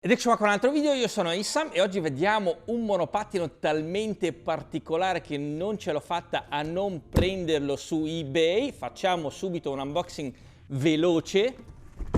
Ed ecco qua con un altro video, io sono Issam e oggi vediamo un monopattino talmente particolare che non ce l'ho fatta a non prenderlo su eBay. Facciamo subito un unboxing veloce,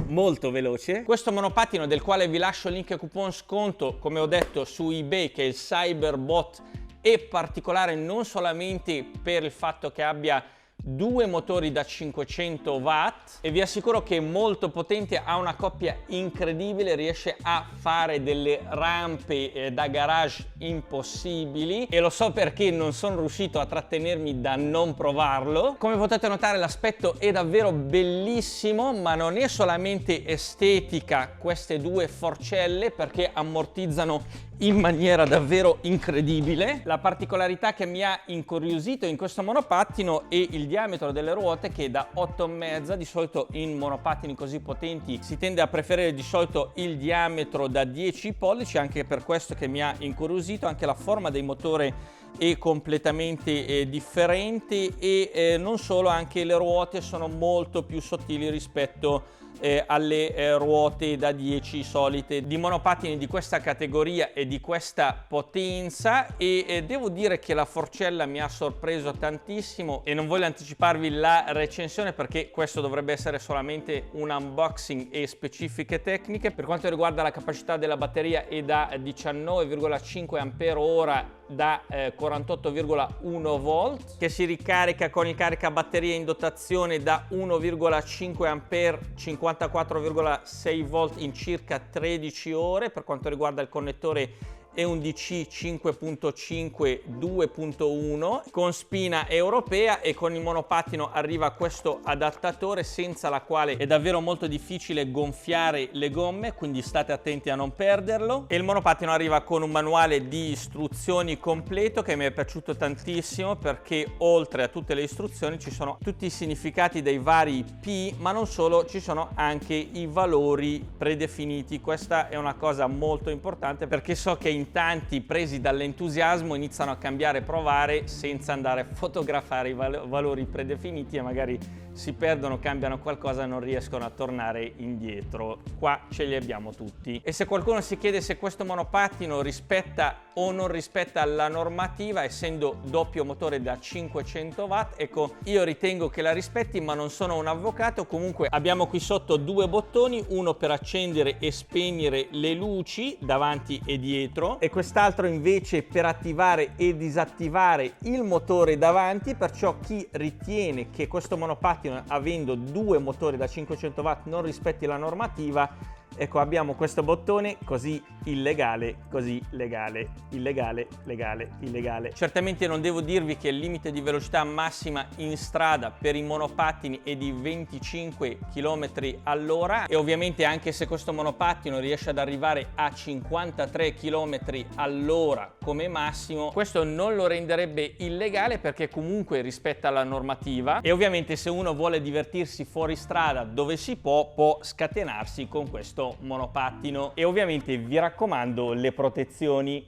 molto veloce. Questo monopattino, del quale vi lascio il link e coupon sconto, come ho detto, su eBay, che è il Cyberbot, è particolare non solamente per il fatto che abbia due motori da 500 watt e vi assicuro che è molto potente, ha una coppia incredibile, riesce a fare delle rampe da garage impossibili e lo so perché non sono riuscito a trattenermi da non provarlo. Come potete notare, l'aspetto è davvero bellissimo, ma non è solamente estetica queste due forcelle, perché ammortizzano in maniera davvero incredibile. La particolarità che mi ha incuriosito in questo monopattino è il diametro delle ruote, che è da 8,5. Di solito in monopattini così potenti si tende a preferire di solito il diametro da 10 pollici, anche per questo che mi ha incuriosito. Anche la forma del motore è completamente differente e non solo, anche le ruote sono molto più sottili rispetto alle ruote da 10 solite di monopattini di questa categoria e di questa potenza. E devo dire che la forcella mi ha sorpreso tantissimo e non voglio anticiparvi la recensione, perché questo dovrebbe essere solamente un unboxing e specifiche tecniche. Per quanto riguarda la capacità della batteria, è da 19,5 Ah da 48,1 volt, che si ricarica con il caricabatterie in dotazione da 1,5 A, 54,6 volt in circa 13 ore. Per quanto riguarda il connettore, è un DC 5.5 2.1 con spina europea, e con il monopattino arriva questo adattatore, senza la quale è davvero molto difficile gonfiare le gomme, quindi state attenti a non perderlo. E il monopattino arriva con un manuale di istruzioni completo, che mi è piaciuto tantissimo, perché oltre a tutte le istruzioni ci sono tutti i significati dei vari P, ma non solo, ci sono anche i valori predefiniti. Questa è una cosa molto importante, perché so che in tanti, presi dall'entusiasmo, iniziano a cambiare e provare senza andare a fotografare i valori predefiniti e magari si perdono, cambiano qualcosa e non riescono a tornare indietro. Qua ce li abbiamo tutti. E se qualcuno si chiede se questo monopattino rispetta o non rispetta la normativa, essendo doppio motore da 500 watt, ecco, io ritengo che la rispetti, ma non sono un avvocato. Comunque abbiamo qui sotto due bottoni, uno per accendere e spegnere le luci davanti e dietro, e quest'altro invece per attivare e disattivare il motore davanti. Perciò chi ritiene che questo monopattino, avendo due motori da 500 watt, non rispetti la normativa, ecco, abbiamo questo bottone, così illegale, così legale, illegale, legale, illegale. Certamente non devo dirvi che il limite di velocità massima in strada per i monopattini è di 25 km all'ora, e ovviamente anche se questo monopattino riesce ad arrivare a 53 km all'ora come massimo, questo non lo renderebbe illegale, perché comunque rispetta la normativa. E ovviamente se uno vuole divertirsi fuori strada dove si può scatenarsi con questo monopattino. E ovviamente vi raccomando le protezioni.